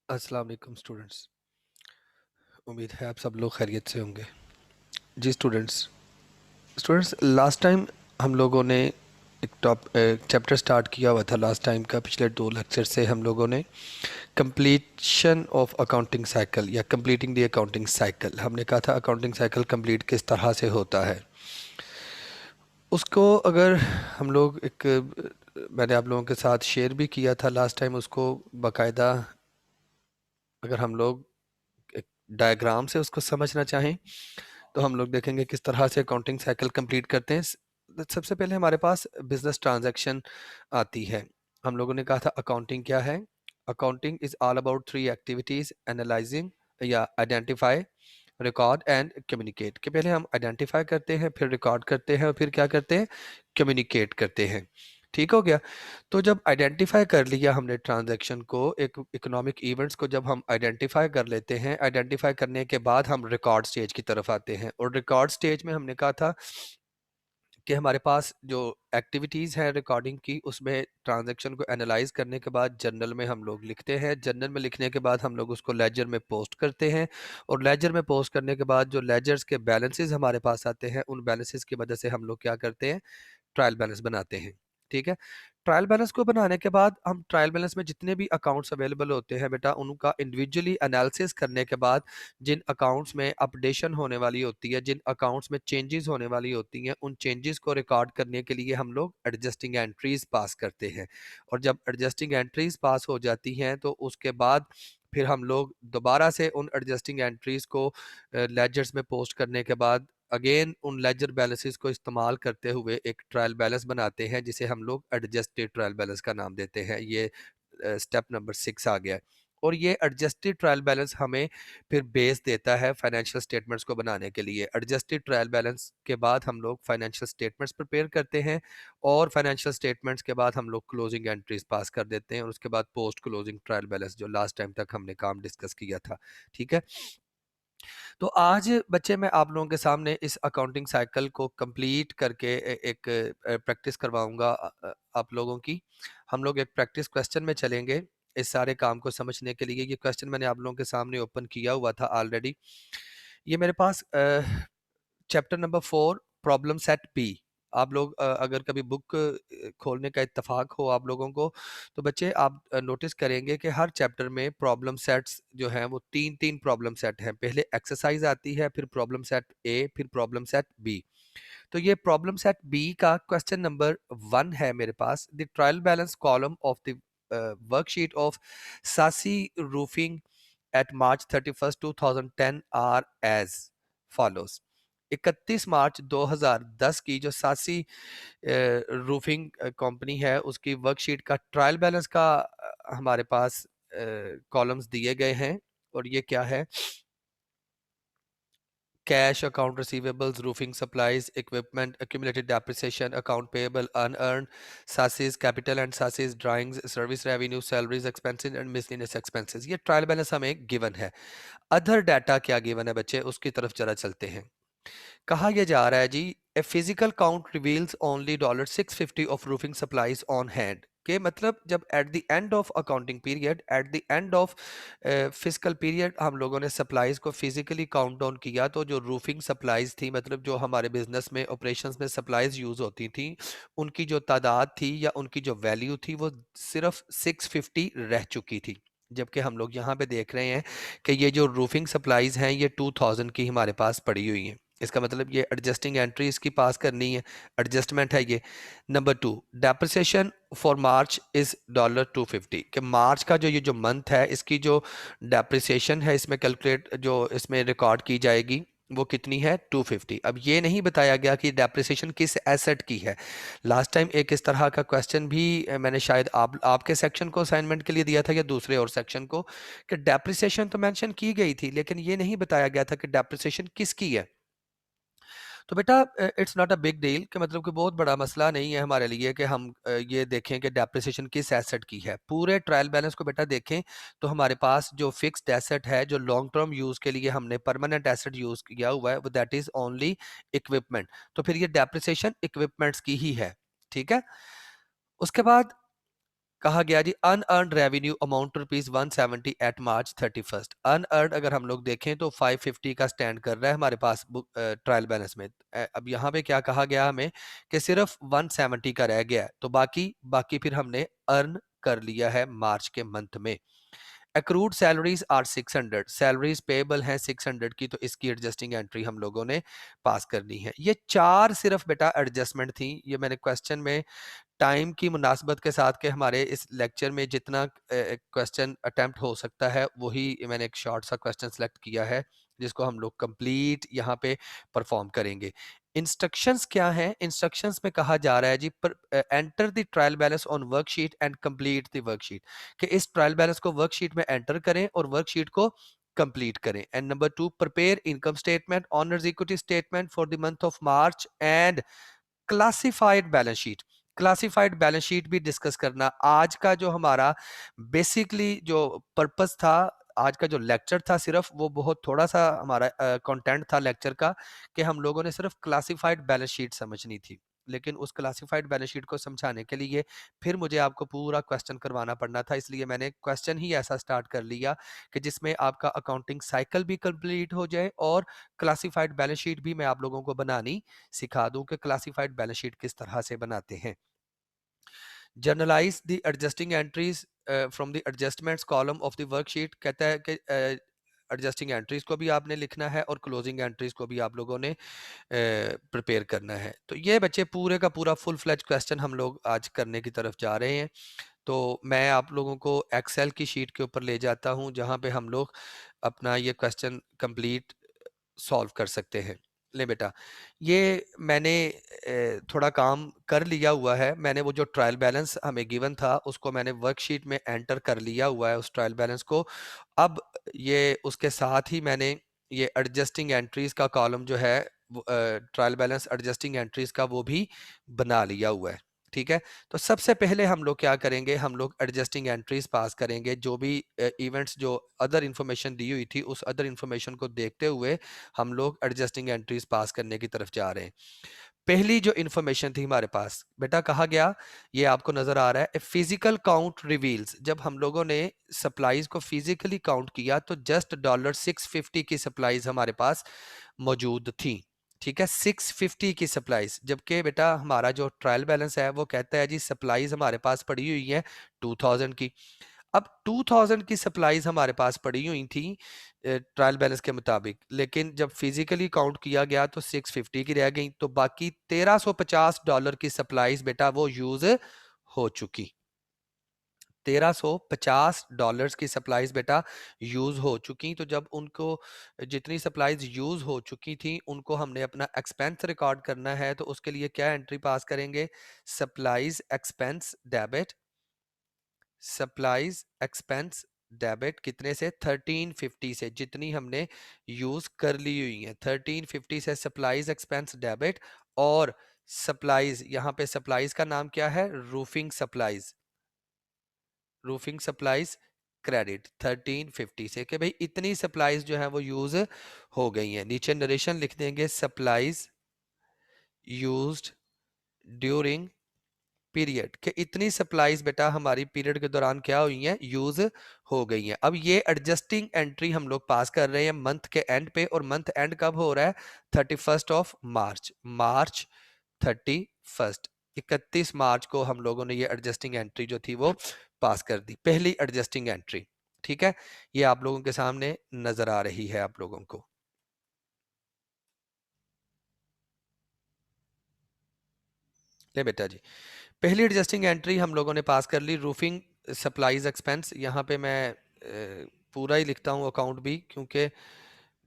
अस्सलाम वालेकुम स्टूडेंट्स। उम्मीद है आप सब लोग खैरियत से होंगे। जी स्टूडेंट्स स्टूडेंट्स लास्ट टाइम हम लोगों ने एक चैप्टर स्टार्ट किया हुआ था। लास्ट टाइम का पिछले 2 लेक्चर से हम लोगों ने कंप्लीशन ऑफ अकाउंटिंग साइकिल या कंप्लीटिंग द अकाउंटिंग साइकिल, हमने कहा था अकाउंटिंग साइकिल कंप्लीट किस तरह से होता है। उसको अगर हम लोग मैंने आप लोगों के साथ शेयर भी किया था लास्ट टाइम, उसको बाकायदा अगर हम लोग एक डायग्राम से उसको समझना चाहें तो हम लोग देखेंगे किस तरह से अकाउंटिंग साइकिल कंप्लीट करते हैं। सबसे पहले हमारे पास बिजनेस ट्रांजैक्शन आती है। हम लोगों ने कहा था अकाउंटिंग क्या है। Accounting is all about 3 activities: analysing या आइडेंटिफाई, रिकॉर्ड एंड कम्युनिकेट। के पहले हम आइडेंटिफाई करते हैं, फिर रिकॉर्ड करते हैं और फिर क्या करते हैं, कम्युनिकेट करते हैं। ठीक हो गया। तो जब आइडेंटिफाई कर लिया हमने ट्रांजैक्शन को, एक इकोनॉमिक इवेंट्स को जब हम आइडेंटिफाई कर लेते हैं, आइडेंटिफाई करने के बाद हम रिकॉर्ड स्टेज की तरफ आते हैं। और रिकॉर्ड स्टेज में हमने कहा था कि हमारे पास जो एक्टिविटीज़ हैं रिकॉर्डिंग की, उसमें ट्रांजैक्शन को एनालाइज करने के बाद जर्नल में हम लोग लिखते हैं। जर्नल में लिखने के बाद हम लोग उसको लेजर में पोस्ट करते हैं। और लेजर में पोस्ट करने के बाद जो लेजर्स के बैलेंसेस हमारे पास आते हैं, उन बैलेंसेस की मदद से हम लोग क्या करते हैं, ट्रायल बैलेंस बनाते हैं। ठीक है। ट्रायल बैलेंस को बनाने के बाद हम ट्रायल बैलेंस में जितने भी अकाउंट्स अवेलेबल होते हैं बेटा, उनका इंडिविजुअली एनालिसिस करने के बाद जिन अकाउंट्स में अपडेशन होने वाली होती है, जिन अकाउंट्स में चेंजेस होने वाली होती हैं, उन चेंजेस को रिकॉर्ड करने के लिए हम लोग एडजस्टिंग एंट्रीज पास करते हैं। और जब एडजस्टिंग एंट्रीज पास हो जाती हैं तो उसके बाद फिर हम लोग दोबारा से उन एडजस्टिंग एंट्रीज को लेजर्स में पोस्ट करने के बाद अगेन उन लेजर बैलेंसेस को इस्तेमाल करते हुए एक ट्रायल बैलेंस बनाते हैं, जिसे हम लोग एडजस्टेड ट्रायल बैलेंस का नाम देते हैं। ये स्टेप नंबर 6 आ गया है। और ये एडजस्टेड ट्रायल बैलेंस हमें फिर बेस देता है फाइनेंशियल स्टेटमेंट्स को बनाने के लिए। एडजस्टेड ट्रायल बैलेंस के बाद हम लोग फाइनेंशियल स्टेटमेंट्स प्रिपेयर करते हैं। और फाइनेंशियल स्टेटमेंट्स के बाद हम लोग क्लोजिंग एंट्रीज पास कर देते हैं। और उसके बाद पोस्ट क्लोजिंग ट्रायल बैलेंस, जो लास्ट टाइम तक हमने काम डिस्कस किया था। ठीक है। तो आज बच्चे मैं आप लोगों के सामने इस अकाउंटिंग साइकिल को कंप्लीट करके एक प्रैक्टिस करवाऊंगा आप लोगों की। हम लोग एक प्रैक्टिस क्वेश्चन में चलेंगे इस सारे काम को समझने के लिए। ये क्वेश्चन मैंने आप लोगों के सामने ओपन किया हुआ था ऑलरेडी। ये मेरे पास chapter number 4, problem set B. आप लोग अगर कभी बुक खोलने का इत्तेफाक हो आप लोगों को, तो बच्चे आप नोटिस करेंगे कि हर चैप्टर में प्रॉब्लम सेट्स जो हैं वो 3-3 प्रॉब्लम सेट हैं। पहले एक्सरसाइज आती है, फिर प्रॉब्लम सेट ए, फिर प्रॉब्लम सेट बी। तो ये प्रॉब्लम सेट बी का क्वेश्चन नंबर 1 है मेरे पास। The trial balance column of the worksheet of Sassy roofing at March 31st 2010 are as follows. 31 March 2010 की जो सासी रूफिंग कंपनी है, उसकी वर्कशीट का ट्रायल बैलेंस का हमारे पास कॉलम्स दिए गए हैं। और ये क्या है, cash, account receivables, roofing supplies, equipment, accumulated depreciation, account payable, unearned, Sassy's capital and Sassy's drawings, service revenue, salaries, expenses and miscellaneous expenses. ये ट्रायल बैलेंस हमें गिवन है। अदर डाटा क्या गिवन है बच्चे, उसकी तरफ जरा चलते हैं। कहा यह जा रहा है जी, a physical count reveals only $650 of roofing supplies on hand. के मतलब जब at the end of accounting period, at the end of physical period हम लोगों ने सप्लाईज को फिजिकली काउंट डाउन किया, तो जो रूफिंग सप्लाईज थी, मतलब जो हमारे बिजनेस में ऑपरेशंस में सप्लाईज यूज होती थी, उनकी जो तादाद थी या उनकी जो वैल्यू थी वो सिर्फ 650 रह चुकी थी। जबकि हम लोग यहाँ पे देख रहे हैं कि ये जो रूफिंग सप्लाईज हैं ये 2000 की हमारे पास पड़ी हुई हैं। इसका मतलब ये एडजस्टिंग एंट्री इसकी पास करनी है, एडजस्टमेंट है ये। Number 2, depreciation for March is $250। कि मार्च का जो ये जो मंथ है, इसकी जो डेप्रिसिएशन है इसमें कैलकुलेट, जो इसमें रिकॉर्ड की जाएगी, वो कितनी है, 250। अब ये नहीं बताया गया कि डेप्रिसिएशन किस एसेट की है। लास्ट टाइम एक इस तरह का क्वेश्चन भी मैंने शायद आपके सेक्शन को असाइनमेंट के लिए दिया था या दूसरे और सेक्शन को, कि डेप्रिसिएशन तो मेंशन की गई थी लेकिन ये नहीं बताया गया था कि डेप्रिसिएशन किसकी है। तो बेटा it's not a big deal, कि मतलब कि बहुत बड़ा मसला नहीं है हमारे लिए कि हम ये देखें कि डेप्रिसिएशन किस एसेट की है। पूरे ट्रायल बैलेंस को बेटा देखें तो हमारे पास जो फिक्स्ड एसेट है, जो लॉन्ग टर्म यूज के लिए हमने परमानेंट एसेट यूज किया हुआ है, वो दैट इज ओनली इक्विपमेंट। तो फिर ये डेप्रिसिएशन इक्विपमेंट्स की ही है। ठीक है। उसके बाद कहा गया जी unearned revenue amount to ₹170 at March 31st। Unearned अगर हम लोग देखें तो 550 का स्टैंड कर रहा है हमारे पास बुक ट्रायल बैलेंस में। अब यहाँ पे क्या कहा गया हमें कि सिर्फ 170 का रह गया है, तो बाकी बाकी फिर हमने अर्न कर लिया है मार्च के मंथ में। Accrued salaries are 600, salaries payable हैं 600 की, तो इसकी एडजस्टिंग एंट्री हम लोगों ने पास करनी है। ये 4 सिर्फ बेटा एडजस्टमेंट थी। ये मैंने क्वेश्चन में टाइम की मुनासबत के साथ के हमारे इस लेक्चर में जितना क्वेश्चन अटेम्प्ट हो सकता है वही मैंने एक शॉर्ट सा क्वेश्चन सेलेक्ट किया है जिसको हम लोग कंप्लीट यहाँ पे परफॉर्म करेंगे। इंस्ट्रक्शंस क्या हैं? इंस्ट्रक्शंस में कहा जा रहा है जी enter the trial balance on worksheet and complete the worksheet, कि इस ट्रायल बैलेंस को वर्कशीट में एंटर करें और वर्कशीट को कंप्लीट करें। And number 2, prepare income statement, owner's equity statement for the month of March and classified balance sheet. Classified balance sheet भी discuss करना। आज का जो हमारा बेसिकली जो पर्पस था, आज का जो लेक्चर था, सिर्फ वो बहुत थोड़ा सा हमारा कंटेंट था लेक्चर का कि हम लोगों ने सिर्फ क्लासिफाइड बैलेंस शीट समझनी थी, लेकिन उस क्लासिफाइड बैलेंस शीट को समझाने के लिए फिर मुझे आपको पूरा क्वेश्चन करवाना पड़ना था, इसलिए मैंने क्वेश्चन ही ऐसा स्टार्ट कर लिया कि जिसमें आपका अकाउंटिंग साइकिल भी कंप्लीट हो जाए और क्लासिफाइड बैलेंस शीट भी मैं आप लोगों को बनानी सिखा दूं कि क्लासिफाइड बैलेंस शीट किस तरह से बनाते हैं। Generalized the adjusting entries from the adjustments column of the worksheet, कहता है कि एडजस्टिंग एंट्रीज को भी आपने लिखना है और क्लोजिंग एंट्रीज को भी आप लोगों ने प्रिपेयर करना है। तो ये बच्चे पूरे का पूरा फुल फ्लैज क्वेश्चन हम लोग आज करने की तरफ जा रहे हैं। तो मैं आप लोगों को एक्सेल की शीट के ऊपर ले जाता हूं जहां पे हम लोग अपना ये क्वेश्चन कंप्लीट सॉल्व कर सकते हैं। ले बेटा, ये मैंने थोड़ा काम कर लिया हुआ है। मैंने वो जो ट्रायल बैलेंस हमें गिवन था उसको मैंने वर्कशीट में एंटर कर लिया हुआ है उस ट्रायल बैलेंस को। अब ये उसके साथ ही मैंने ये एडजस्टिंग एंट्रीज का कॉलम जो है ट्रायल बैलेंस एडजस्टिंग एंट्रीज का वो भी बना लिया हुआ है। ठीक है, तो सबसे पहले हम लोग क्या करेंगे, हम लोग एडजस्टिंग एंट्रीज पास करेंगे। जो भी इवेंट्स जो अदर इन्फॉर्मेशन दी हुई थी उस अदर इन्फॉर्मेशन को देखते हुए हम लोग एडजस्टिंग एंट्रीज पास करने की तरफ जा रहे हैं। पहली जो इन्फॉर्मेशन थी हमारे पास बेटा, कहा गया, ये आपको नजर आ रहा है, फिजिकल काउंट रिवील्स। जब हम लोगों ने सप्लाईज को फिजिकली काउंट किया तो जस्ट $650 की सप्लाईज हमारे पास मौजूद थी। ठीक है, 650 की सप्लाईज, जबकि बेटा हमारा जो ट्रायल बैलेंस है वो कहता है जी सप्लाईज हमारे पास पड़ी हुई है 2000 की। अब 2000 की सप्लाईज हमारे पास पड़ी हुई थी ट्रायल बैलेंस के मुताबिक, लेकिन जब फिजिकली काउंट किया गया तो 650 की रह गई, तो बाकी $1350 की सप्लाईज बेटा वो यूज हो चुकी। $1350 की सप्लाईज बेटा यूज हो चुकी। तो जब उनको जितनी सप्लाईज यूज हो चुकी थी उनको हमने अपना एक्सपेंस रिकॉर्ड करना है, तो उसके लिए क्या एंट्री पास करेंगे, supplies expense debit. Supplies expense debit कितने से, 1350 से, जितनी हमने यूज कर ली हुई है 1350 से सप्लाईज एक्सपेंस डेबिट। और सप्लाईज, यहाँ पे सप्लाईज का नाम क्या है, roofing supplies, roofing supplies credit 1350 से, कि भाई इतनी सप्लाईज जो है वो यूज हो गई हैं। नीचे नरेशन लिख देंगे, सप्लाईज यूज्ड ड्यूरिंग पीरियड, कि इतनी सप्लाईज बेटा हमारी पीरियड के दौरान क्या हुई हैं, यूज हो गई हैं। अब ये एडजस्टिंग एंट्री हम लोग पास कर रहे हैं मंथ के एंड पे, और मंथ एंड कब हो रहा है, 31 मार्च 31, 31 मार्च को हम लोगों ने ये एडजस्टिंग एंट्री जो थी वो पास कर दी, पहली एडजस्टिंग एंट्री। ठीक है, ये आप लोगों के सामने नजर आ रही है आप लोगों को। ले बेटा जी, पहली एडजस्टिंग एंट्री हम लोगों ने पास कर ली, रूफिंग सप्लाईज एक्सपेंस। यहाँ पे मैं पूरा ही लिखता हूँ अकाउंट भी, क्योंकि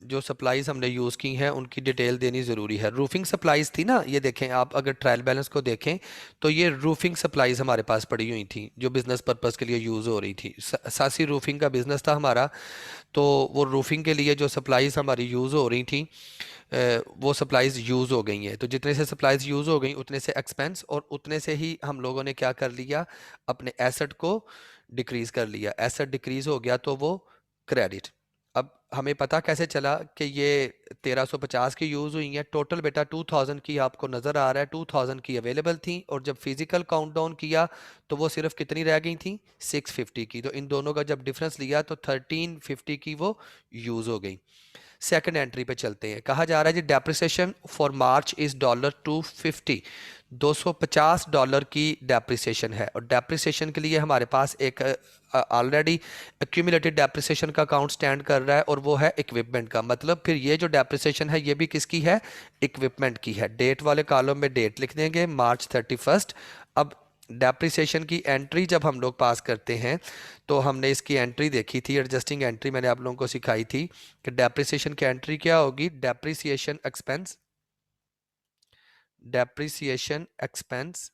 जो सप्लाईज हमने यूज़ की हैं उनकी डिटेल देनी ज़रूरी है। रूफिंग सप्लाईज थी ना, ये देखें आप, अगर ट्रायल बैलेंस को देखें तो ये रूफिंग सप्लाईज हमारे पास पड़ी हुई थी जो बिज़नेस पर्पज़ के लिए यूज़ हो रही थी। सासी रूफिंग का बिज़नेस था हमारा, तो वो रूफिंग के लिए जो सप्लाईज हमारी यूज़ हो रही थी वो सप्लाईज यूज़ हो गई हैं। तो जितने से सप्लाईज यूज़ हो गई उतने से एक्सपेंस, और उतने से ही हम लोगों ने क्या कर लिया, अपने एसेट को डिक्रीज़ कर लिया। एसेट डिक्रीज़ हो गया तो वो क्रेडिट। अब हमें पता कैसे चला कि ये 1350 की यूज़ हुई हैं? टोटल बेटा 2000 की आपको नज़र आ रहा है, 2000 की अवेलेबल थी, और जब फिजिकल काउंटडाउन किया तो वो सिर्फ कितनी रह गई थी? 650 की। तो इन दोनों का जब डिफरेंस लिया तो 1350 की वो यूज़ हो गई। सेकंड एंट्री पे चलते हैं। कहा जा रहा है जी डेप्रिसिएशन फॉर मार्च इज $250, $250 की डेप्रिसिएशन है, और डेप्रिसिएशन के लिए हमारे पास एक ऑलरेडी एक्यूमुलेटेड डेप्रिसिएशन का अकाउंट स्टैंड कर रहा है, और वो है इक्विपमेंट का। मतलब फिर ये जो डेप्रिसिएशन है ये भी किसकी है? इक्विपमेंट की है। डेट वाले कॉलम में डेट लिख देंगे, मार्च 31। अब डेप्रिसिएशन की एंट्री जब हम लोग पास करते हैं तो हमने इसकी एंट्री देखी थी, एडजस्टिंग एंट्री मैंने आप लोगों को सिखाई थी कि डेप्रिसिएशन की एंट्री क्या होगी? डेप्रिसिएशन एक्सपेंस, डेप्रिसिएशन एक्सपेंस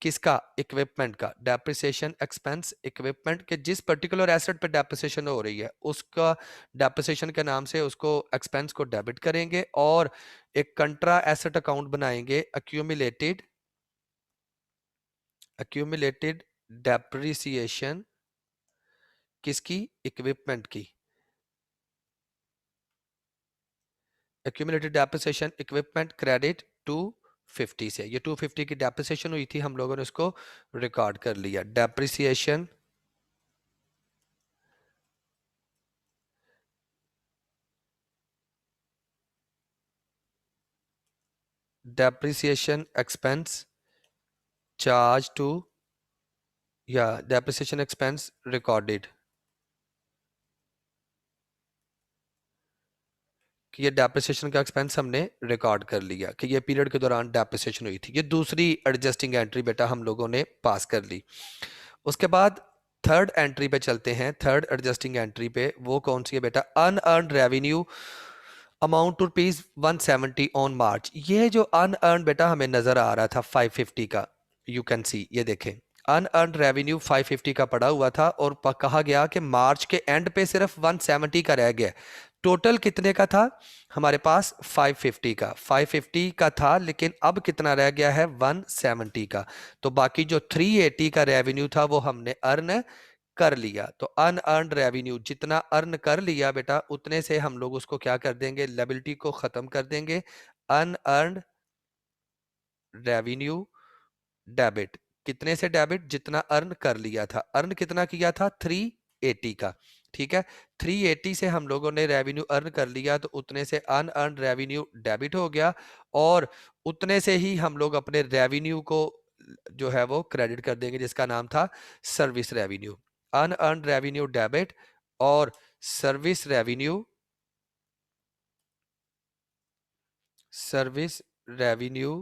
किसका? इक्विपमेंट का। डेप्रिसिएशन एक्सपेंस इक्विपमेंट के जिस पर्टिकुलर एसेट पे डेप्रिसिएशन हो रही है उसका डेप्रिसिएशन के नाम से उसको एक्सपेंस को डेबिट करेंगे, और एक कंट्रा एसेट अकाउंट बनाएंगे, अक्यूमुलेटेड, अक्यूमुलेटेड डेप्रिसिएशन किसकी? इक्विपमेंट की। एक्यूमुलेटेड डेप्रिसिएशन इक्विपमेंट क्रेडिट 250 से, ये 250 की डेप्रिसिएशन हुई थी, हम लोगों ने उसको रिकॉर्ड कर लिया। Depreciation depreciation expense charge to, या डेप्रिसिएशन एक्सपेंस रिकॉर्डेड, कि ये डेप्रिसिएशन का एक्सपेंस हमने रिकॉर्ड कर लिया कि ये पीरियड के दौरान डेप्रिसिएशन हुई थी। ये दूसरी एडजस्टिंग एंट्री बेटा हम लोगों ने पास कर ली। उसके बाद थर्ड एंट्री पे चलते हैं। थर्ड एडजस्टिंग एंट्री पे वो कौन सी है बेटा? Unearned revenue amount to ₹170 on March. ये जो अनअर्न्ड बेटा हमें नजर आ रहा था 550 का, यू कैन सी, ये देखें अनअर्न्ड रेवेन्यू 550 का पड़ा हुआ था, और कहा गया कि मार्च के एंड पे सिर्फ 170 का रह गया। टोटल कितने का था हमारे पास? 550 का। 550 का था, लेकिन अब कितना रह गया है? 170 का। तो बाकी जो 380 का रेवेन्यू था वो हमने अर्न कर लिया। तो अनअर्न्ड रेवेन्यू जितना अर्न कर लिया बेटा, उतने से हम लोग उसको क्या कर देंगे? लायबिलिटी को खत्म कर देंगे। अनअर्न्ड रेवेन्यू डेबिट, कितने से डेबिट? जितना अर्न कर लिया था। अर्न कितना किया था? 380 का। ठीक है, 380 से हम लोगों ने रेवेन्यू अर्न कर लिया, तो उतने से अनअर्न्ड रेवेन्यू डेबिट हो गया, और उतने से ही हम लोग अपने रेवेन्यू को जो है वो क्रेडिट कर देंगे, जिसका नाम था service revenue. Unearned revenue debit और service revenue, service revenue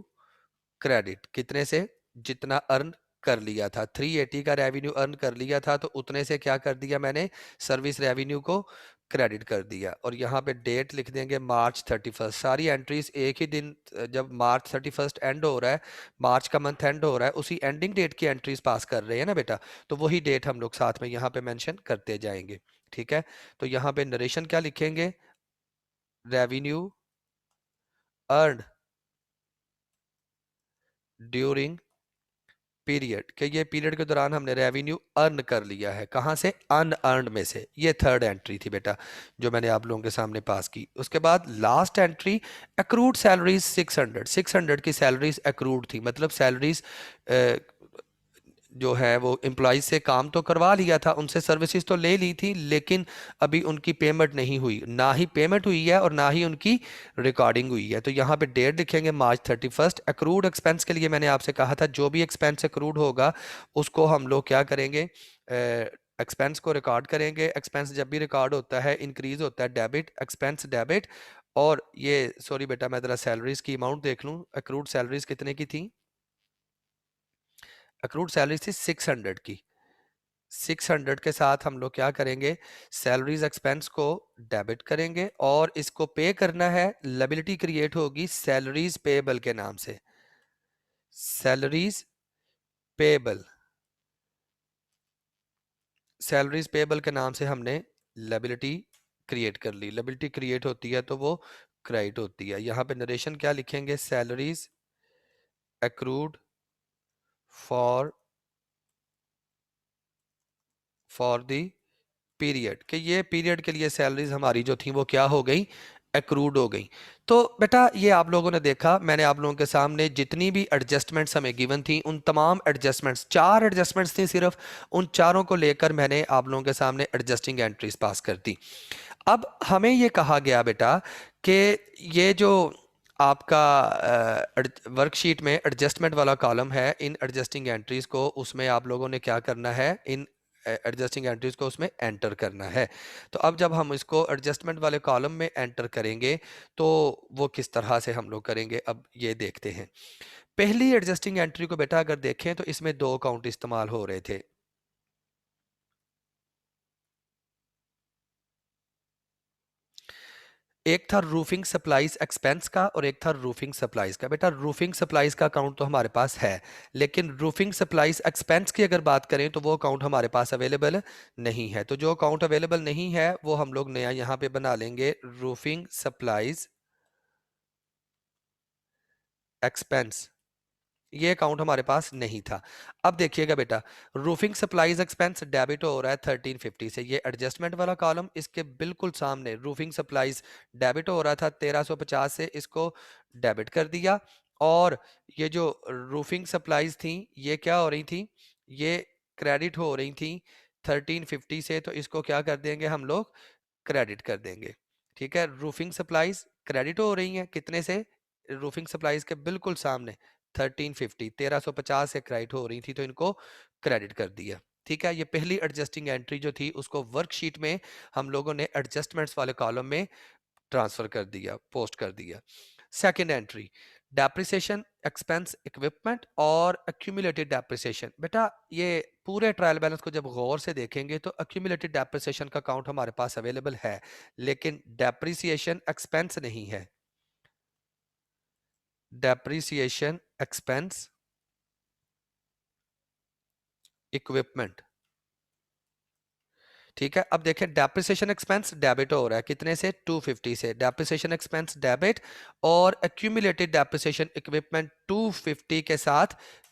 credit, कितने से? जितना अर्न कर लिया था। 380 का रेवेन्यू अर्न कर लिया था, तो उतने से क्या कर दिया मैंने? सर्विस रेवेन्यू को क्रेडिट कर दिया। और यहाँ पे डेट लिख देंगे मार्च 31। सारी एंट्रीज एक ही दिन, जब मार्च 31 एंड हो रहा है, मार्च का मंथ एंड हो रहा है, उसी एंडिंग डेट की एंट्रीज पास कर रहे हैं ना बेटा, तो वही डेट हम लोग साथ में यहाँ पे मेंशन करते जाएंगे। ठीक है, तो यहाँ पे नरेशन क्या लिखेंगे? रेवेन्यू अर्न ड्यूरिंग पीरियड, कि ये पीरियड के दौरान हमने रेवेन्यू अर्न कर लिया है। कहाँ से? अनअर्न्ड में से। ये थर्ड एंट्री थी बेटा जो मैंने आप लोगों के सामने पास की। उसके बाद लास्ट एंट्री, अक्रूड सैलरीज 600, 600 की सैलरीज अक्रूड थी, मतलब सैलरीज जो है वो एम्प्लॉयज से काम तो करवा लिया था, उनसे सर्विसेज तो ले ली थी, लेकिन अभी उनकी पेमेंट नहीं हुई। ना ही पेमेंट हुई है और ना ही उनकी रिकॉर्डिंग हुई है। तो यहाँ पे डेट लिखेंगे मार्च 31। अक्रूड एक्सपेंस के लिए मैंने आपसे कहा था जो भी एक्सपेंस अक्रूड होगा उसको हम लोग क्या करेंगे? एक्सपेंस को रिकॉर्ड करेंगे। एक्सपेंस जब भी रिकॉर्ड होता है इंक्रीज होता है डेबिट, एक्सपेंस डेबिट। और ये सॉरी बेटा मैं ज़रा सैलरीज की अमाउंट देख लूँ। अक्रूड सैलरीज कितने की थी? अक्रूड सैलरी थी 600 की। 600 के साथ हम लोग क्या करेंगे? सैलरीज एक्सपेंस को डेबिट करेंगे, और इसको पे करना है। लायबिलिटी क्रिएट होगी सैलरीज पेएबल के नाम से। सैलरीज पेएबल, सैलरीज पेएबल के नाम से हमने लायबिलिटी क्रिएट कर ली। लायबिलिटी क्रिएट होती है तो वो क्रेडिट होती है। यहाँ पे नरेशन क्या लिखेंगे? Salaries accrued for the period, कि ये पीरियड के लिए सैलरीज हमारी जो थी वो क्या हो गई, एक्रूड हो गई। तो बेटा ये आप लोगों ने देखा, मैंने आप लोगों के सामने जितनी भी एडजस्टमेंट्स हमें गिवन थी, उन तमाम एडजस्टमेंट्स, चार एडजस्टमेंट्स थी सिर्फ, उन चारों को लेकर मैंने आप लोगों के सामने एडजस्टिंग एंट्रीज पास कर दी। अब हमें ये कहा गया बेटा कि ये जो आपका वर्कशीट में एडजस्टमेंट वाला कॉलम है, इन एडजस्टिंग एंट्रीज को उसमें आप लोगों ने क्या करना है, इन एडजस्टिंग एंट्रीज को उसमें एंटर करना है। तो अब जब हम इसको एडजस्टमेंट वाले कॉलम में एंटर करेंगे तो वो किस तरह से हम लोग करेंगे, अब ये देखते हैं। पहली एडजस्टिंग एंट्री को बेटा अगर देखें तो इसमें दो अकाउंट इस्तेमाल हो रहे थे। एक था रूफिंग सप्लाईज एक्सपेंस का और एक था रूफिंग सप्लाईज का। बेटा रूफिंग सप्लाईज का अकाउंट तो हमारे पास है, लेकिन रूफिंग सप्लाईज एक्सपेंस की अगर बात करें तो वो अकाउंट हमारे पास अवेलेबल नहीं है। तो जो अकाउंट अवेलेबल नहीं है वो हम लोग नया यहाँ पे बना लेंगे, रूफिंग सप्लाईज एक्सपेंस। ये अकाउंट हमारे पास नहीं था। अब देखिएगा बेटा, रूफिंग सप्लाईज एक्सपेंस डेबिट हो रहा है 1350 से, ये एडजस्टमेंट वाला कॉलम, इसके बिल्कुल सामने रूफिंग सप्लाईज डेबिट हो रहा था 1350 से, इसको डेबिट कर दिया। और ये जो रूफिंग सप्लाईज थी ये क्या हो रही थी, ये क्रेडिट हो रही थी 1350 से, तो इसको क्या कर देंगे हम लोग, क्रेडिट कर देंगे। ठीक है, रूफिंग सप्लाईज क्रेडिट हो रही हैं कितने से, रूफिंग सप्लाईज के बिल्कुल सामने 1350, 1350 से क्रेडिट हो रही थी, तो इनको क्रेडिट कर दिया। ठीक है, ये पहली एडजस्टिंग एंट्री जो थी उसको वर्कशीट में हम लोगों ने एडजस्टमेंट्स वाले कॉलम में ट्रांसफर कर दिया, पोस्ट कर दिया। Second entry, depreciation expense equipment और एक्यूमुलेटेड डेप्रिसिएशन। बेटा ये पूरे ट्रायल बैलेंस को जब गौर से देखेंगे तो एक्यूमुलेटेड डेप्रिसिएशन का अकाउंट हमारे पास अवेलेबल है, लेकिन डेप्रिसिएशन एक्सपेंस नहीं है। Depreciation expense equipment. ठीक है, अब देखें डेप्रिसिएशन एक्सपेंस डेबिट हो रहा है कितने से, 250 से, डेप्रिसिएशन एक्सपेंस डेबिट, और एक्यूमुलेटेड डेप्रिसिएशन इक्विपमेंट 250 के साथ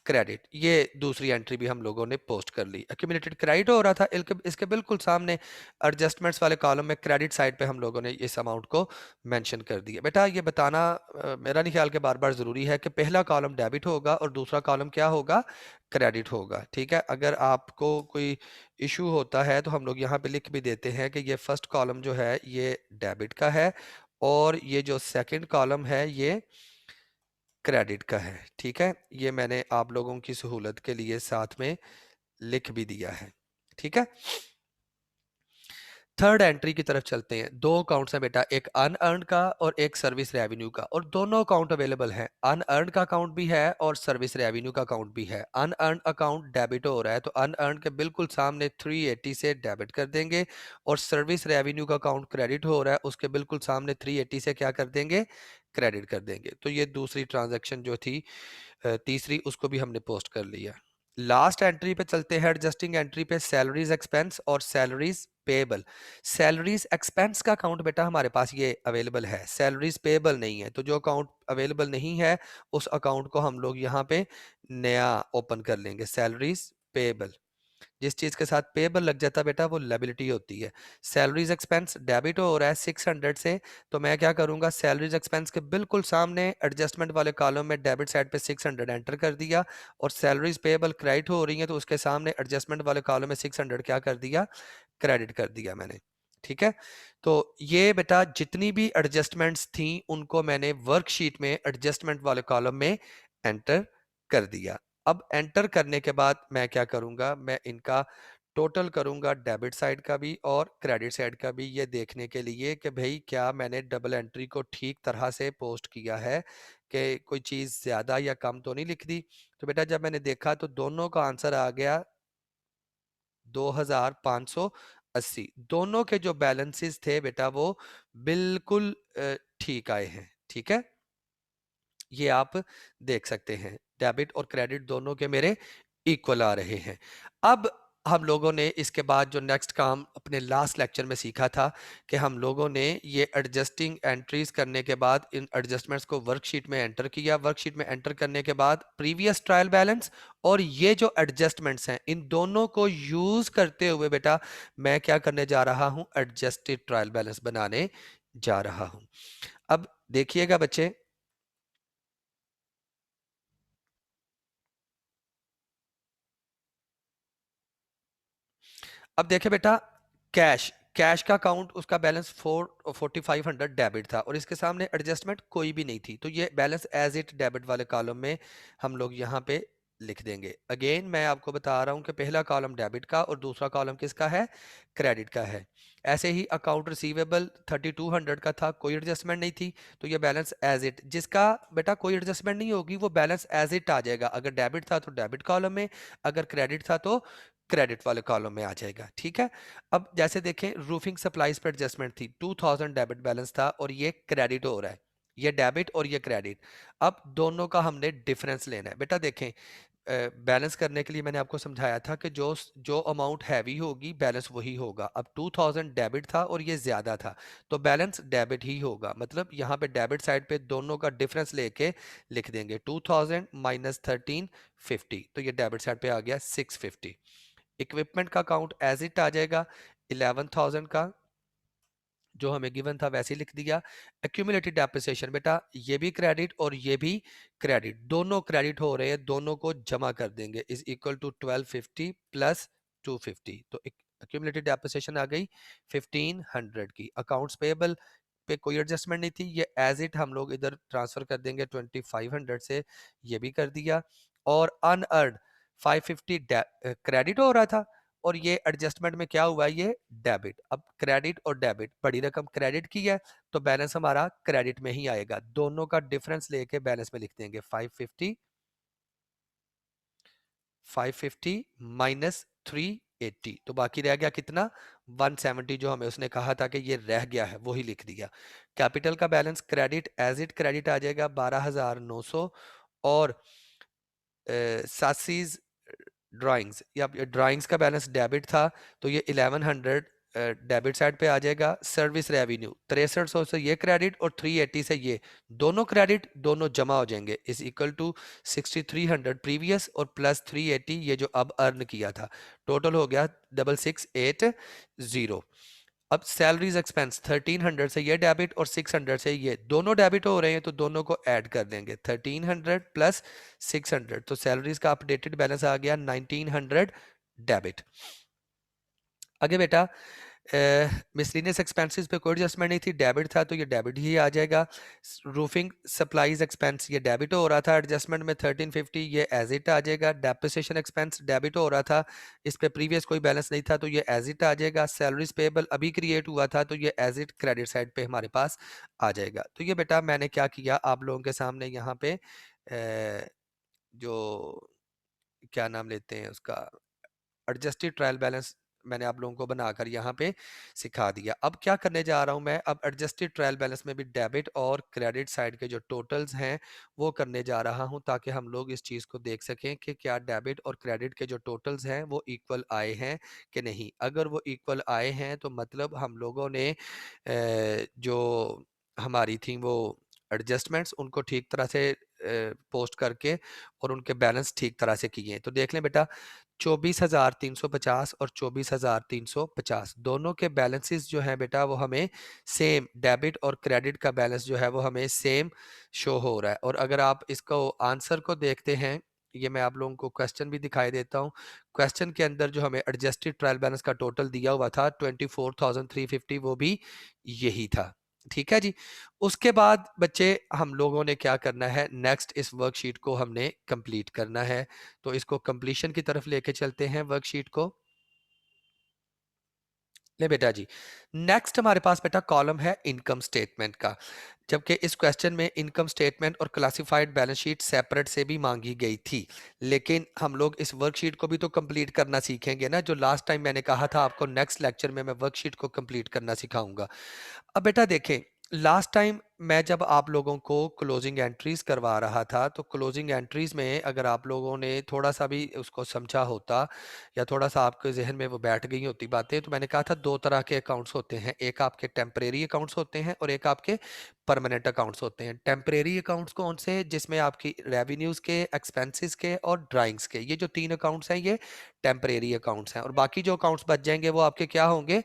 क्रेडिट। ये दूसरी एंट्री भी हम लोगों ने पोस्ट कर ली। एक्यूमुलेटेड क्रेडिट हो रहा था, इसके बिल्कुल सामने एडजस्टमेंट्स वाले कॉलम में क्रेडिट साइड पे हम लोगों ने इस अमाउंट को मेंशन कर दिया। बेटा ये बताना मेरा नहीं ख्याल के बार बार ज़रूरी है कि पहला कॉलम डेबिट होगा और दूसरा कॉलम क्या होगा, क्रेडिट होगा। ठीक है, अगर आपको कोई इशू होता है तो हम लोग यहाँ पे लिख भी देते हैं कि ये फर्स्ट कॉलम जो है ये डेबिट का है और ये जो सेकंड कॉलम है ये क्रेडिट का है। ठीक है, ये मैंने आप लोगों की सहूलत के लिए साथ में लिख भी दिया है। ठीक है, थर्ड एंट्री की तरफ चलते हैं। दो अकाउंट्स हैं बेटा, एक अनअर्न्ड का और एक सर्विस रेवेन्यू का, और दोनों अकाउंट अवेलेबल हैं। अनअर्न्ड का अकाउंट भी है और सर्विस रेवेन्यू का अकाउंट भी है। अनअर्न्ड अकाउंट डेबिट हो रहा है तो अनअर्न्ड के बिल्कुल सामने 380 से डेबिट कर देंगे, और सर्विस रेवेन्यू का अकाउंट क्रेडिट हो रहा है उसके बिल्कुल सामने 380 से क्या कर देंगे, क्रेडिट कर देंगे। तो ये दूसरी ट्रांजेक्शन जो थी तीसरी, उसको भी हमने पोस्ट कर लिया। लास्ट एंट्री पे चलते हैं, एडजस्टिंग एंट्री पे, सैलरीज एक्सपेंस और सैलरीज पेबल। सैलरीज एक्सपेंस का अकाउंट बेटा हमारे पास ये अवेलेबल है, सैलरीज पेबल नहीं है। तो जो अकाउंट अवेलेबल नहीं है उस अकाउंट को हम लोग यहाँ पे नया ओपन कर लेंगे, सैलरीज पेबल। जिस चीज के साथ पेबल लग जाता है बेटा वो लायबिलिटी होती है। सैलरीज एक्सपेंस डेबिट हो रहा है 600 से, तो मैं क्या करूंगा, सैलरीज एक्सपेंस के बिल्कुल सामने एडजस्टमेंट वाले कॉलम में डेबिट साइड पे 600 एंटर कर दिया, और सैलरीज पेबल क्रेडिट हो रही है तो उसके सामने एडजस्टमेंट वाले कॉलम में 600 क्या कर दिया, क्रेडिट कर दिया मैंने। ठीक है, तो ये बेटा जितनी भी एडजस्टमेंट्स थी उनको मैंने वर्कशीट में एडजस्टमेंट वाले कॉलम में एंटर कर दिया। अब एंटर करने के बाद मैं क्या करूंगा, मैं इनका टोटल करूंगा, डेबिट साइड का भी और क्रेडिट साइड का भी, ये देखने के लिए कि भाई क्या मैंने डबल एंट्री को ठीक तरह से पोस्ट किया है, कि कोई चीज़ ज़्यादा या कम तो नहीं लिख दी। तो बेटा जब मैंने देखा तो दोनों का आंसर आ गया 2580। दोनों के जो बैलेंसेस थे बेटा वो बिल्कुल ठीक आए हैं। ठीक है, ये आप देख सकते हैं, डेबिट और क्रेडिट दोनों के मेरे इक्वल आ रहे हैं। अब हम लोगों ने इसके बाद जो नेक्स्ट काम अपने लास्ट लेक्चर में सीखा था कि हम लोगों ने ये एडजस्टिंग एंट्रीज करने के बाद इन एडजस्टमेंट्स को वर्कशीट में एंटर किया। वर्कशीट में एंटर करने के बाद प्रीवियस ट्रायल बैलेंस और ये जो एडजस्टमेंट्स हैं इन दोनों को यूज करते हुए बेटा मैं क्या करने जा रहा हूं, एडजस्टेड ट्रायल बैलेंस बनाने जा रहा हूं। अब देखिएगा बच्चे, अब देखे बेटा, कैश कैश का अकाउंट उसका बैलेंस 4500 डेबिट था और इसके सामने एडजस्टमेंट कोई भी नहीं थी, तो ये बैलेंस एज इट डेबिट वाले कॉलम में हम लोग यहाँ पे लिख देंगे। अगेन मैं आपको बता रहा हूँ कि पहला कॉलम डेबिट का और दूसरा कॉलम किसका है, क्रेडिट का है। ऐसे ही अकाउंट रिसीवेबल 3200 का था, कोई एडजस्टमेंट नहीं थी, तो ये बैलेंस एज इट, जिसका बेटा कोई एडजस्टमेंट नहीं होगी वो बैलेंस एज इट आ जाएगा। अगर डेबिट था तो डेबिट कॉलम में, अगर क्रेडिट था तो क्रेडिट वाले कॉलम में आ जाएगा। ठीक है, अब जैसे देखें रूफिंग सप्लाईज पर एडजस्टमेंट थी, 2000 डेबिट बैलेंस था और ये क्रेडिट हो रहा है, ये डेबिट और ये क्रेडिट। अब दोनों का हमने डिफरेंस लेना है। बेटा देखें, बैलेंस करने के लिए मैंने आपको समझाया था कि जो जो अमाउंट हैवी होगी बैलेंस वही होगा। अब 2000 डेबिट था और ये ज्यादा था तो बैलेंस डेबिट ही होगा, मतलब यहाँ पे डेबिट साइड पे दोनों का डिफरेंस लेके लिख देंगे 2000 माइनस 1350, तो ये डेबिट साइड पे आ गया 650। इक्विपमेंट का अकाउंट एज इट आ जाएगा 11,000 का, जो हमें गिवन था वैसे ही लिख दिया। एक्यूमुलेटेड डेप्रिसिएशन बेटा ये भी क्रेडिट और ये भी क्रेडिट, दोनों क्रेडिट हो रहे हैं, दोनों को जमा कर देंगे, इज इक्वल टू 1250 प्लस 250, तो एक्यूमुलेटेड डेप्रिसिएशन आ गई 1500 की। अकाउंट्स पेएबल पे कोई एडजस्टमेंट नहीं थी, ये एज इट हम लोग इधर ट्रांसफर कर देंगे 2500 से, ये भी कर दिया। और अनअर्ड 550 क्रेडिट हो रहा था और ये एडजस्टमेंट में क्या हुआ है, ये डेबिट। अब क्रेडिट और डेबिट, बड़ी रकम क्रेडिट की है तो बैलेंस हमारा क्रेडिट में ही आएगा, दोनों का डिफरेंस लेके बैलेंस में लिख देंगे 550 माइनस 380, तो बाकी रह गया कितना 170, जो हमें उसने कहा था कि ये रह गया है वही लिख दिया। कैपिटल का balance credit as it credit आ जाएगा 12,900 और सासीज ड्राइंग्स या ड्राइंग्स का बैलेंस डेबिट था तो ये 1100 डेबिट साइड पे आ जाएगा। सर्विस रेवेन्यू 6300 से ये क्रेडिट और 380 से ये, दोनों क्रेडिट दोनों जमा हो जाएंगे, इज इक्वल टू 6300 प्रीवियस और प्लस 380 ये जो अब अर्न किया था, टोटल हो गया 6680। अब सैलरीज एक्सपेंस 1300 से ये डेबिट और 600 से ये, दोनों डेबिट हो रहे हैं तो दोनों को ऐड कर देंगे 1300 प्लस 600, तो सैलरीज का अपडेटेड बैलेंस आ गया 1900 डेबिट। आगे बेटा मिसलिनियस एक्सपेंसेस पे कोई एडजस्टमेंट नहीं थी, डेबिट था तो ये डेबिट ही आ जाएगा। रूफिंग सप्लाईज एक्सपेंस ये डेबिट हो रहा था, एडजस्टमेंट में 1350 ये एज इट आ जाएगा। डेप्रिसिएशन एक्सपेंस डेबिट हो रहा था, इस पे प्रीवियस कोई बैलेंस नहीं था तो ये एज इट आ जाएगा। सैलरीज पेएबल अभी क्रिएट हुआ था तो ये एज इट क्रेडिट साइड पे हमारे पास आ जाएगा। तो ये बेटा मैंने क्या किया आप लोगों के सामने यहाँ पे जो क्या नाम लेते हैं उसका, एडजस्टेड ट्रायल बैलेंस मैंने आप लोगों को बनाकर यहाँ पे सिखा दिया। अब क्या करने जा रहा हूँ मैं, अब एडजस्टेड ट्रायल बैलेंस में भी डेबिट और क्रेडिट साइड के जो टोटल्स हैं वो करने जा रहा हूँ ताकि हम लोग इस चीज़ को देख सकें कि क्या डेबिट और क्रेडिट के जो टोटल्स हैं वो इक्वल आए हैं कि नहीं। अगर वो इक्वल आए हैं तो मतलब हम लोगों ने जो हमारी थी वो एडजस्टमेंट्स उनको ठीक तरह से पोस्ट करके और उनके बैलेंस ठीक तरह से किए। तो देख लें बेटा 24,350 और 24,350 दोनों के बैलेंसेस जो हैं बेटा वो हमें सेम, डेबिट और क्रेडिट का बैलेंस जो है वो हमें सेम शो हो रहा है। और अगर आप इसको आंसर को देखते हैं, ये मैं आप लोगों को क्वेश्चन भी दिखाई देता हूँ। क्वेश्चन के अंदर जो हमें एडजस्टेड ट्रायल बैलेंस का टोटल दिया हुआ था 24,350 वो भी यही था। ठीक है जी। उसके बाद बच्चे हम लोगों ने क्या करना है, नेक्स्ट इस वर्कशीट को हमने कंप्लीट करना है, तो इसको कंप्लीशन की तरफ लेके चलते हैं वर्कशीट को। ले बेटा जी, नेक्स्ट हमारे पास बेटा कॉलम है इनकम स्टेटमेंट का, जबकि इस क्वेश्चन में इनकम स्टेटमेंट और क्लासिफाइड बैलेंस शीट सेपरेट से भी मांगी गई थी, लेकिन हम लोग इस वर्कशीट को भी तो कंप्लीट करना सीखेंगे ना, जो लास्ट टाइम मैंने कहा था आपको नेक्स्ट लेक्चर में मैं वर्कशीट को कंप्लीट करना सिखाऊंगा। अब बेटा देखें लास्ट टाइम मैं जब आप लोगों को क्लोजिंग एंट्रीज करवा रहा था तो क्लोजिंग एंट्रीज में अगर आप लोगों ने थोड़ा सा भी उसको समझा होता या थोड़ा सा आपके जहन में वो बैठ गई होती बातें, तो मैंने कहा था दो तरह के अकाउंट्स होते हैं, एक आपके टेम्परेरी अकाउंट्स होते हैं और एक आपके परमानेंट अकाउंट्स होते हैं। टेम्परेरी अकाउंट्स कौन से? जिसमें आपकी रेवेन्यूज के, एक्सपेंसेस के और ड्राइंग्स के, ये जो तीन अकाउंट्स हैं ये टेम्परेरी अकाउंट्स हैं, और बाकी जो अकाउंट्स बच जाएंगे वो आपके क्या होंगे?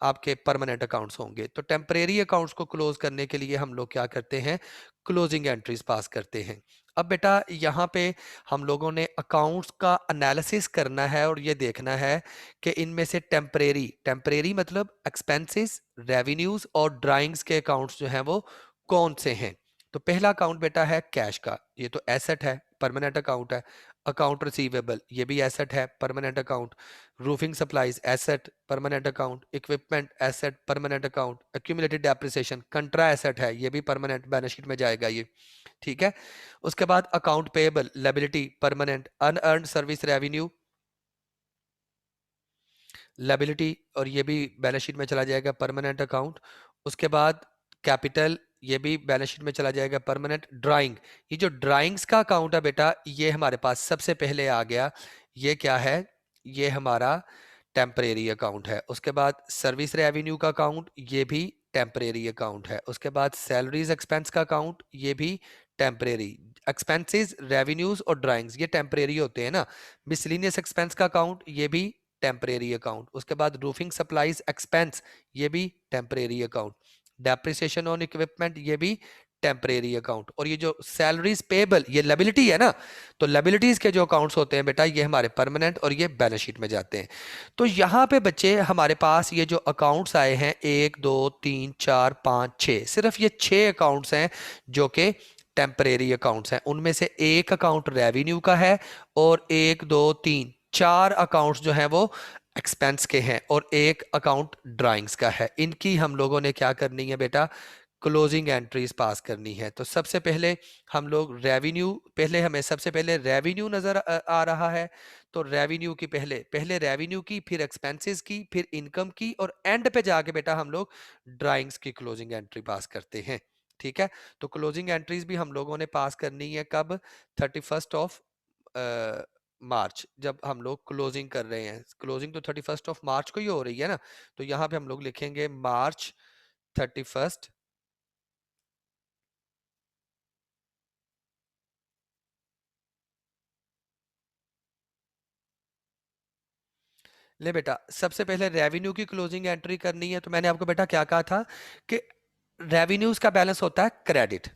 आपके परमानेंट अकाउंट्स होंगे। तो टेम्परेरी अकाउंट्स को क्लोज करने के लिए हम लोग क्या करते हैं? क्लोजिंग एंट्रीज पास करते हैं। अब बेटा यहाँ पे हम लोगों ने अकाउंट्स का एनालिसिस करना है और ये देखना है कि इनमें से टेम्परेरी, टेम्परेरी मतलब एक्सपेंसेस, रेवेन्यूज और ड्राइंग्स के अकाउंट्स जो हैं वो कौन से हैं। तो पहला अकाउंट बेटा है कैश का, ये तो एसेट है, परमानेंट अकाउंट है। अकाउंट रिसीवेबल, ये भी एसेट है, permanent account. Roofing supplies asset, permanent account. Equipment asset, permanent account. Accumulated depreciation contra asset है, ये भी परमानेंट बैलेंस शीट में जाएगा ये, ठीक है। उसके बाद account payable, liability permanent. Unearned service revenue liability, और ये भी बैलेंस शीट में चला जाएगा, परमानेंट अकाउंट। उसके बाद कैपिटल, ये भी बैलेंस शीट में चला जाएगा, परमानेंट। ड्राइंग, ये जो ड्राइंग्स का अकाउंट है बेटा ये हमारे पास सबसे पहले आ गया, ये क्या है? ये हमारा टेम्परेरी अकाउंट है। उसके बाद सर्विस रेवेन्यू का अकाउंट, ये भी टेम्परेरी अकाउंट है। उसके बाद सैलरीज एक्सपेंस का अकाउंट, ये भी टेम्परेरी। एक्सपेंसेस, रेवेन्यूज और ड्राइंग्स ये टेम्परेरी होते हैं ना। मिसलिनियस एक्सपेंस का अकाउंट, ये भी टेम्परेरी अकाउंट। उसके बाद रूफिंग सप्लाईज एक्सपेंस, ये भी temporary account. Depreciation on equipment, ये भी टेम्परेरी अकाउंट। और ये जो सैलरीज पेएबल, ये लायबिलिटी है ना, तो लायबिलिटीज के जो अकाउंट्स होते हैं बेटा ये हमारे परमानेंट और ये बैलेंस शीट में जाते हैं। तो यहाँ पे बच्चे हमारे पास ये जो अकाउंट्स आए हैं 1 2 3 4 5 6, सिर्फ ये 6 अकाउंट्स हैं जो कि टेम्परेरी अकाउंट्स हैं। उनमें से एक अकाउंट रेवेन्यू का है और 1 2 3 4 अकाउंट्स जो हैं वो एक्सपेंस के हैं और एक अकाउंट ड्राइंग्स का है। इनकी हम लोगों ने क्या करनी है बेटा? क्लोजिंग एंट्रीज पास करनी है। तो सबसे पहले हम लोग रेवेन्यू, पहले हमें सबसे पहले रेवेन्यू नजर आ रहा है, तो रेवेन्यू की पहले पहले रेवेन्यू की, फिर एक्सपेंसेस की, फिर इनकम की, और एंड पे जाके बेटा हम लोग ड्राइंग्स की क्लोजिंग एंट्री पास करते हैं, ठीक है। तो क्लोजिंग एंट्रीज भी हम लोगों ने पास करनी है कब? 31 मार्च, जब हम लोग क्लोजिंग कर रहे हैं। क्लोजिंग तो 31 मार्च को ही हो रही है ना, तो यहाँ पे हम लोग लिखेंगे मार्च 31। ले बेटा, सबसे पहले रेवेन्यू की क्लोजिंग एंट्री करनी है, तो मैंने आपको बेटा क्या कहा था कि रेवेन्यूज का बैलेंस होता है क्रेडिट,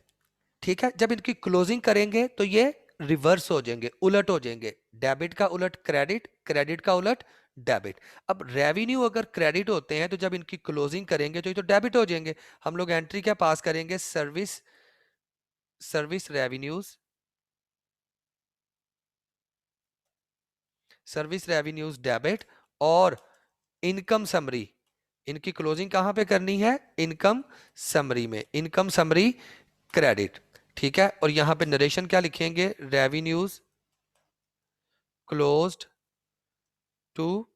ठीक है। जब इनकी क्लोजिंग करेंगे तो ये रिवर्स हो जाएंगे, उलट हो जाएंगे। डेबिट का उलट क्रेडिट, क्रेडिट का उलट डेबिट। अब रेवेन्यू अगर क्रेडिट होते हैं तो जब इनकी क्लोजिंग करेंगे तो ये तो डेबिट हो जाएंगे। हम लोग एंट्री क्या पास करेंगे? Service, service revenues, service revenues debit. और इनकम समरी, इनकी क्लोजिंग कहां पे करनी है? इनकम समरी में, इनकम समरी क्रेडिट, ठीक है। और यहां पे नरेशन क्या लिखेंगे? Revenues closed to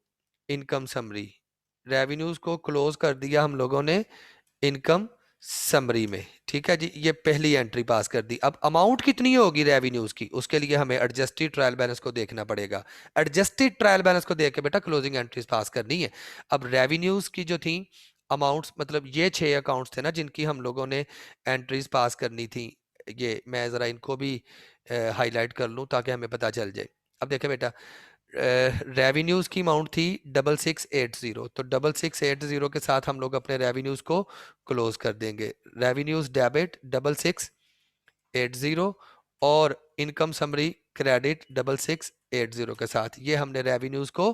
income summary. Revenues को क्लोज कर दिया हम लोगों ने इनकम समरी में, ठीक है जी। ये पहली एंट्री पास कर दी। अब अमाउंट कितनी होगी रेवेन्यूज की, उसके लिए हमें एडजस्टेड ट्रायल बैलेंस को देखना पड़ेगा। एडजस्टेड ट्रायल बैलेंस को देख के बेटा क्लोजिंग एंट्रीज पास करनी है। अब रेवेन्यूज की जो थी अमाउंट्स, मतलब ये 6 अकाउंट्स थे ना जिनकी हम लोगों ने एंट्रीज पास करनी थी, ये मैं जरा इनको भी हाईलाइट कर लूं ताकि हमें पता चल जाए। अब देखें बेटा, रेवेन्यूज की अमाउंट थी 6680, तो 6680 के साथ हम लोग अपने रेवेन्यूज को क्लोज कर देंगे। रेवेन्यूज डेबिट 6680 और इनकम समरी क्रेडिट 6680 के साथ ये हमने रेवेन्यूज को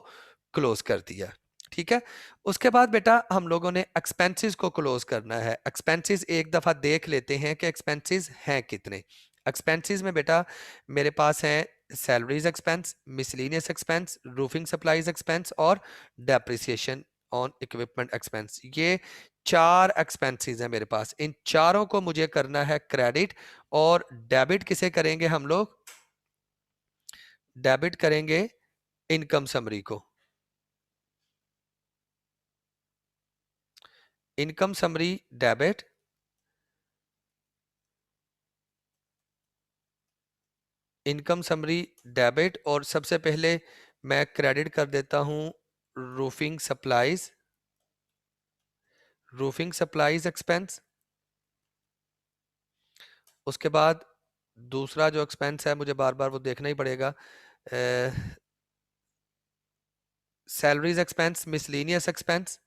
क्लोज कर दिया, ठीक है। उसके बाद बेटा हम लोगों ने एक्सपेंसेस को क्लोज करना है। एक्सपेंसेस एक दफा देख लेते हैं कि एक्सपेंसेस हैं कितने। एक्सपेंसेस में बेटा मेरे पास हैं salaries expense, miscellaneous expense, roofing supplies expense और डेप्रिसिएशन ऑन इक्विपमेंट एक्सपेंस। ये 4 एक्सपेंसेस हैं मेरे पास। इन चारों को मुझे करना है क्रेडिट, और डेबिट किसे करेंगे हम लोग? डेबिट करेंगे इनकम समरी को। Income summary debit, income summary debit, और सबसे पहले मैं क्रेडिट कर देता हूं roofing supplies, roofing supplies expense. उसके बाद दूसरा जो एक्सपेंस है मुझे बार बार वो देखना ही पड़ेगा, salaries expense, miscellaneous expense,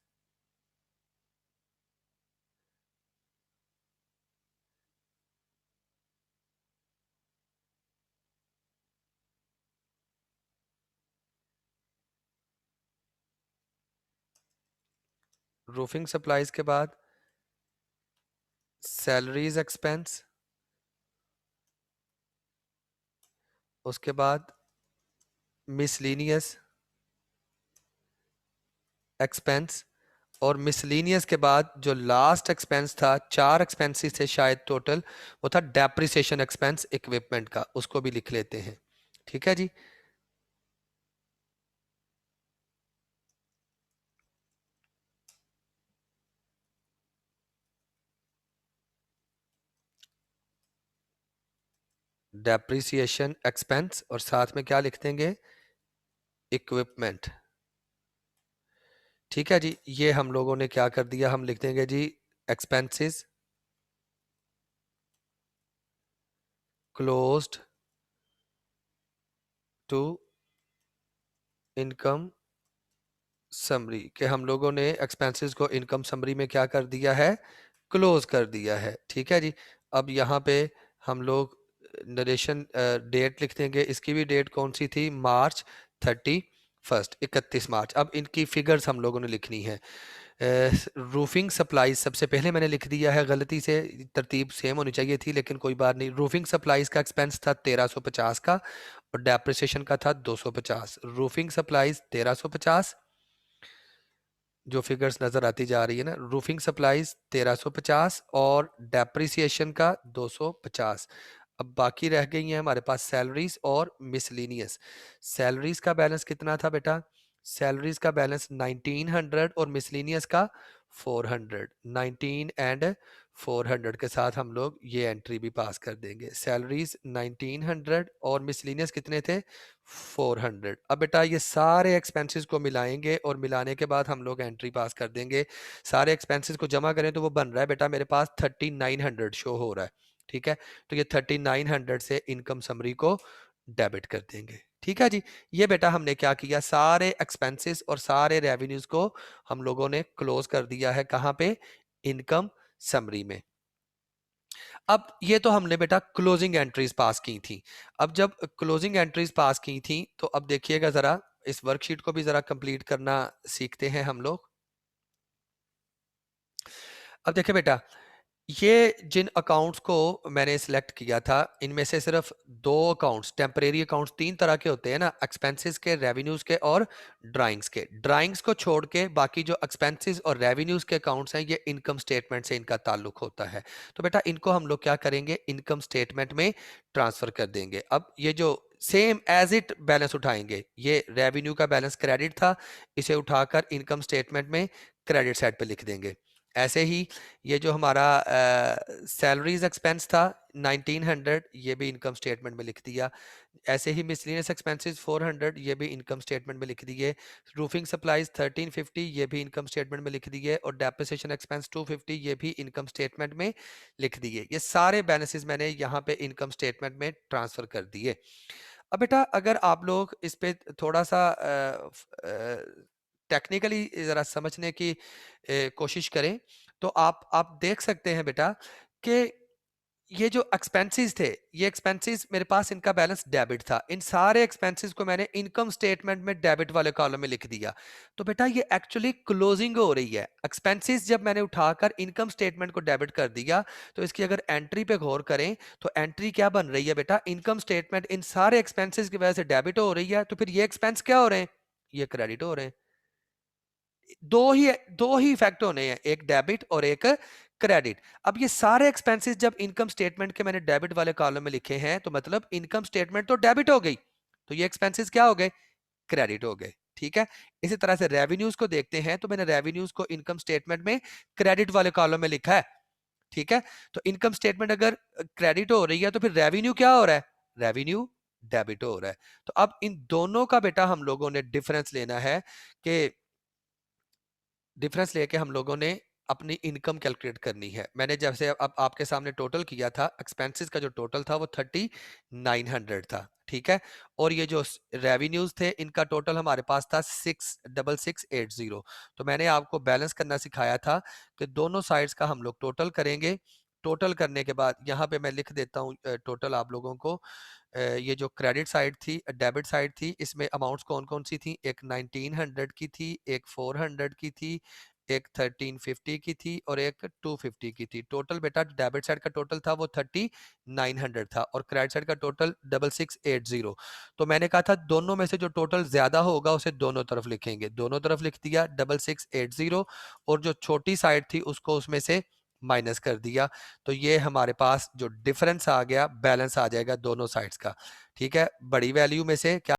roofing supplies के बाद सैलरीज एक्सपेंस, उसके बाद मिसलीनियस एक्सपेंस, और मिसलीनियस के बाद जो लास्ट एक्सपेंस था, 4 एक्सपेंसेस थे शायद टोटल, वो था डेप्रिसिएशन एक्सपेंस इक्विपमेंट का, उसको भी लिख लेते हैं। ठीक है जी। डेप्रिसिएशन एक्सपेंस, और साथ में क्या लिख देंगे, इक्विपमेंट। ठीक है जी। ये हम लोगों ने क्या कर दिया, हम लिख देंगे जी expenses closed to income summary, के हम लोगों ने एक्सपेंसेस को इनकम समरी में क्या कर दिया है, क्लोज कर दिया है। ठीक है जी। अब यहाँ पे हम लोग नरेशन डेट लिख देंगे, इसकी भी डेट कौन सी थी, मार्च 31, 31 मार्च। अब इनकी फिगर्स हम लोगों ने लिखनी है। रूफिंग सप्लाईज सबसे पहले मैंने लिख दिया है, गलती से तरतीब सेम होनी चाहिए थी लेकिन कोई बात नहीं। रूफिंग सप्लाईज का एक्सपेंस था 1350 का, और डेप्रिसिएशन का था 250। रूफिंग सप्लाईज 1350, जो फिगर्स नजर आती जा रही है ना, रूफिंग सप्लाईज 1350 और डेप्रिसिएशन का 250। अब बाकी रह गई हैं हमारे पास सैलरीज और मिसलीनियस। सैलरीज का बैलेंस कितना था बेटा, सैलरीज का बैलेंस 1900 और मिसलीनियस का 400। 19 एंड 400 के साथ हम लोग ये एंट्री भी पास कर देंगे। सैलरीज 1900 और मिसलीनियस कितने थे, 400। अब बेटा ये सारे एक्सपेंसेस को मिलाएंगे और मिलाने के बाद हम लोग एंट्री पास कर देंगे। सारे एक्सपेंसेस को जमा करें तो वो बन रहा है बेटा मेरे पास 3900 शो हो रहा है। ठीक है, तो ये 3900 से इनकम समरी को डेबिट कर देंगे। ठीक है जी। ये बेटा हमने क्या किया, सारे एक्सपेंसेस और सारे रेवेन्यूज को हम लोगों ने क्लोज कर दिया है, कहां पे, इनकम समरी में। अब ये तो हमने बेटा क्लोजिंग एंट्रीज पास की थी। अब जब क्लोजिंग एंट्रीज पास की थी तो अब देखिएगा जरा, इस वर्कशीट को भी जरा कंप्लीट करना सीखते हैं हम लोग। अब देखिए बेटा, ये जिन अकाउंट्स को मैंने सिलेक्ट किया था, इनमें से सिर्फ 2 अकाउंट्स, टेम्परेरी अकाउंट्स 3 तरह के होते हैं ना, एक्सपेंसेस के, रेवेन्यूज के और ड्राइंग्स के। ड्राइंग्स को छोड़ के बाकी जो एक्सपेंसेस और रेवेन्यूज के अकाउंट्स हैं, ये इनकम स्टेटमेंट से इनका ताल्लुक होता है। तो बेटा इनको हम लोग क्या करेंगे, इनकम स्टेटमेंट में ट्रांसफर कर देंगे। अब ये जो सेम एज इट बैलेंस उठाएंगे, ये रेवेन्यू का बैलेंस क्रेडिट था, इसे उठाकर इनकम स्टेटमेंट में क्रेडिट साइड पे लिख देंगे। ऐसे ही ये जो हमारा सैलरीज एक्सपेंस था 1900, ये भी इनकम स्टेटमेंट में लिख दिया। ऐसे ही मिसलिनियस एक्सपेंसेस 400, ये भी इनकम स्टेटमेंट में लिख दिए। रूफिंग सप्लाईज 1350, ये भी इनकम स्टेटमेंट में लिख दिए। और डेप्रिसिएशन एक्सपेंस 250, ये भी इनकम स्टेटमेंट में लिख दिए। ये सारे बैलेंसेस मैंने यहाँ पे इनकम स्टेटमेंट में ट्रांसफर कर दिए। अब बेटा अगर आप लोग इस पे थोड़ा सा टेक्निकली जरा समझने की कोशिश करें तो आप देख सकते हैं बेटा कि ये जो एक्सपेंसेस थे, ये एक्सपेंसेस मेरे पास इनका बैलेंस डेबिट था। इन सारे एक्सपेंसेस को मैंने इनकम स्टेटमेंट में डेबिट वाले कॉलम में लिख दिया। तो बेटा ये एक्चुअली क्लोजिंग हो रही है। एक्सपेंसेस जब मैंने उठाकर इनकम स्टेटमेंट को डेबिट कर दिया, तो इसकी अगर एंट्री पे गौर करें तो एंट्री क्या बन रही है बेटा, इनकम स्टेटमेंट इन सारे एक्सपेंसेस की वजह से डेबिट हो रही है, तो फिर ये एक्सपेंस क्या हो रहे हैं, ये क्रेडिट हो रहे हैं। दो ही इफेक्ट होने हैं, एक डेबिट और एक क्रेडिट। अब ये सारे एक्सपेंसेस जब इनकम स्टेटमेंट के मैंने डेबिट वाले कॉलम में लिखे हैं, तो मतलब इनकम स्टेटमेंट तो डेबिट हो गई, तो ये एक्सपेंसेस क्या हो गए, क्रेडिट हो गए। ठीक है। इसी तरह से रेवेन्यूज को देखते हैं, तो मैंने रेवेन्यूज को इनकम स्टेटमेंट में क्रेडिट वाले कॉलम में लिखा है। ठीक है। तो इनकम स्टेटमेंट अगर क्रेडिट हो रही है तो फिर रेवेन्यू क्या हो रहा है, रेवेन्यू डेबिट हो रहा है। तो अब इन दोनों का बेटा हम लोगों ने डिफरेंस लेना है कि डिफरेंस लेके हम लोगों ने अपनी इनकम कैलकुलेट करनी है। मैंने जैसे अब आपके सामने टोटल किया था, एक्सपेंसेस का जो टोटल था वो 3900 था, ठीक है। और ये जो रेवेन्यूज थे इनका टोटल हमारे पास था 66680। तो मैंने आपको बैलेंस करना सिखाया था कि दोनों साइड्स का हम लोग टोटल करेंगे। टोटल करने के बाद यहाँ पे मैं लिख देता हूँ टोटल आप लोगों को। ये जो क्रेडिट साइड थी, डेबिट साइड थी, इसमें अमाउंट्स कौन कौन सी थी? एक 1900 की थी, एक 400 की थी, एक 1350 की थी और एक 250 की थी। टोटल बेटा डेबिट साइड का टोटल था वो 3900 था और क्रेडिट साइड का टोटल 6680। तो मैंने कहा था दोनों में से जो टोटल ज्यादा होगा उसे दोनों तरफ लिखेंगे। दोनों तरफ लिख दिया 6680 और जो छोटी साइड थी उसको उसमें से माइनस कर दिया। तो ये हमारे पास जो डिफरेंस आ गया, बैलेंस आ जाएगा दोनों साइड्स का, ठीक है। बड़ी वैल्यू में से क्या